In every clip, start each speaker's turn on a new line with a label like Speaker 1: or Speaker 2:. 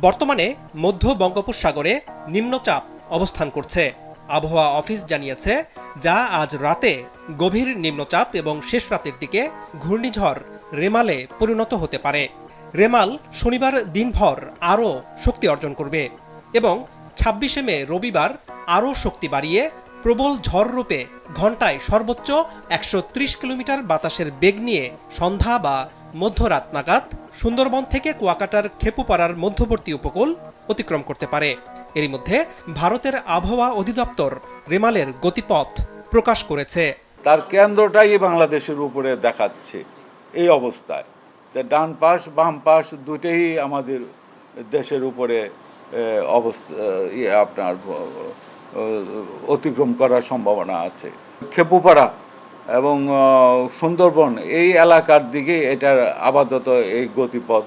Speaker 1: বর্তমানে মধ্য বঙ্গোপসাগরে নিম্নচাপ অবস্থান করছে। আবহাওয়া অফিস জানিয়েছে, যা আজ রাতে গভীর নিম্নচাপ এবং শেষ রাতের দিকে ঘূর্ণিঝড় রেমালে পরিণত হতে পারে। রেমাল শনিবার দিনভর আরও শক্তি অর্জন করবে এবং ২৬শে মে রবিবার আরও শক্তি বাড়িয়ে প্রবল ঝড় রূপে ঘন্টায় সর্বোচ্চ ১৩০ কিলোমিটার বাতাসের বেগ নিয়ে সন্ধ্যা বা মধ্যরাত নাগাদ সুন্দরবন থেকে কুয়াকাটার খেপুপাড়ার মধ্যবর্তী উপকূল অতিক্রম করতে পারে। এরই মধ্যে ভারতের আবহাওয়া অধিদপ্তর রেমালের গতিপথ প্রকাশ করেছে।
Speaker 2: তার কেন্দ্রটাই বাংলাদেশের উপরে দেখাচ্ছে এই অবস্থায়। ডান পাশ বাম পাশ দুটেই আমাদের দেশের উপরে অবস্থা আপনার অতিক্রম করার সম্ভাবনা আছে। খেপুপাড়া এবং সুন্দরবন এই এলাকার দিকে এটার আপাতত এই গতিপথ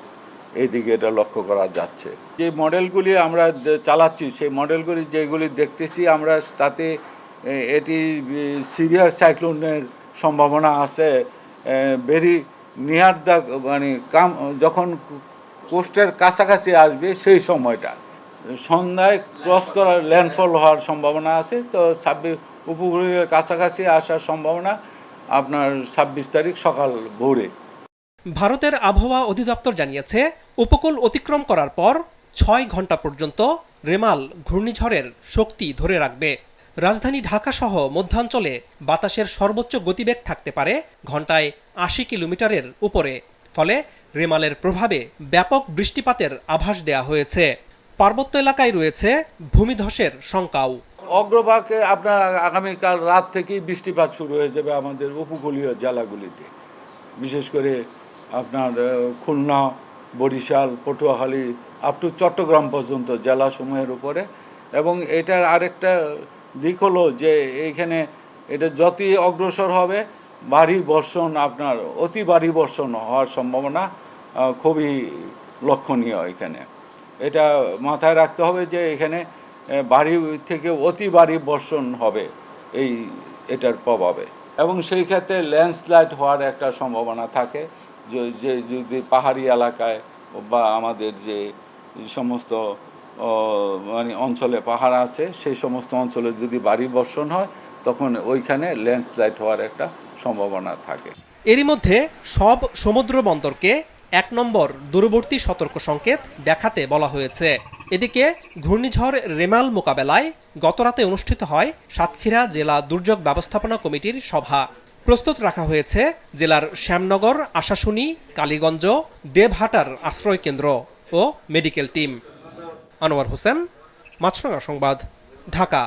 Speaker 2: এই দিকে এটা লক্ষ্য করা যাচ্ছে। যে মডেলগুলি আমরা চালাচ্ছি সেই মডেলগুলি যেগুলি দেখতেছি আমরা, তাতে এটি সিভিয়ার সাইক্লোনের সম্ভাবনা আছে। ভেরি নিয়ার দ্য মানে যখন কোস্টের কাছাকাছি আসবে সেই সময়টা সন্ধ্যায় ক্রস করার ল্যান্ডফল হওয়ার সম্ভাবনা আছে। তো উপকূলের কাছাকাছি আসার সম্ভাবনা আপনার ২৬ তারিখ সকাল ভোরে।
Speaker 1: ভারতের আবহাওয়া অধিদপ্তর জানিয়েছে, উপকূল অতিক্রম করার পর ৬ ঘন্টা পর্যন্ত রেমাল ঘূর্ণিঝড়ের শক্তি ধরে রাখবে। রাজধানী ঢাকা সহ মধ্যাঞ্চলে বাতাসের সর্বোচ্চ গতিবেগ থাকতে পারে ঘন্টায় ৮০ কিলোমিটারের উপরে। ফলে রেমালের প্রভাবে ব্যাপক বৃষ্টিপাতের আভাস দেয়া হয়েছে। পার্বত্য এলাকায় রয়েছে ভূমিধসের শঙ্কাও।
Speaker 2: অগ্রভাগে আপনার আগামীকাল রাত থেকেই বৃষ্টিপাত শুরু হয়ে যাবে আমাদের উপকূলীয় জেলাগুলিতে, বিশেষ করে আপনার খুলনা, বরিশাল, পটুয়াখালী আপ টু চট্টগ্রাম পর্যন্ত জেলাসমূহের উপরে। এবং এটার আরেকটা দিক হলো যে এইখানে এটা যতই অগ্রসর হবে ভারী বর্ষণ, আপনার অতি ভারী বর্ষণ হওয়ার সম্ভাবনা খুবই লক্ষণীয়। এখানে এটা মাথায় রাখতে হবে যে এখানে ভারী থেকে অতি ভারী বর্ষণ হবে এটার প্রভাবে, এবং সেই ক্ষেত্রে ল্যান্ডস্লাইড হওয়ার একটা সম্ভাবনা থাকে। যে যদি পাহাড়ি এলাকায় বা আমাদের যে সমস্ত মানে অঞ্চলে পাহাড় আছে সেই সমস্ত অঞ্চলে যদি ভারী বর্ষণ হয় তখন ওইখানে ল্যান্ডস্লাইড হওয়ার একটা সম্ভাবনা থাকে।
Speaker 1: এরই মধ্যে সব সমুদ্র বন্দরকে ১ নম্বর দূরবর্তী সতর্ক সংকেত দেখাতে বলা হয়েছে। এদিকে ঘূর্ণিঝড় রেমাল মোকাবেলায় গতরাতে অনুষ্ঠিত হয় সাতক্ষীরা জেলা দুর্যোগ ব্যবস্থাপনা কমিটির সভা। প্রস্তুত রাখা হয়েছে জেলার শ্যামনগর, আশাশুনি, কালীগঞ্জ, দেবহাটার আশ্রয় কেন্দ্র ও মেডিকেল টিম। আনোয়ার হোসেন, মাছরাঙা সংবাদ, ঢাকা।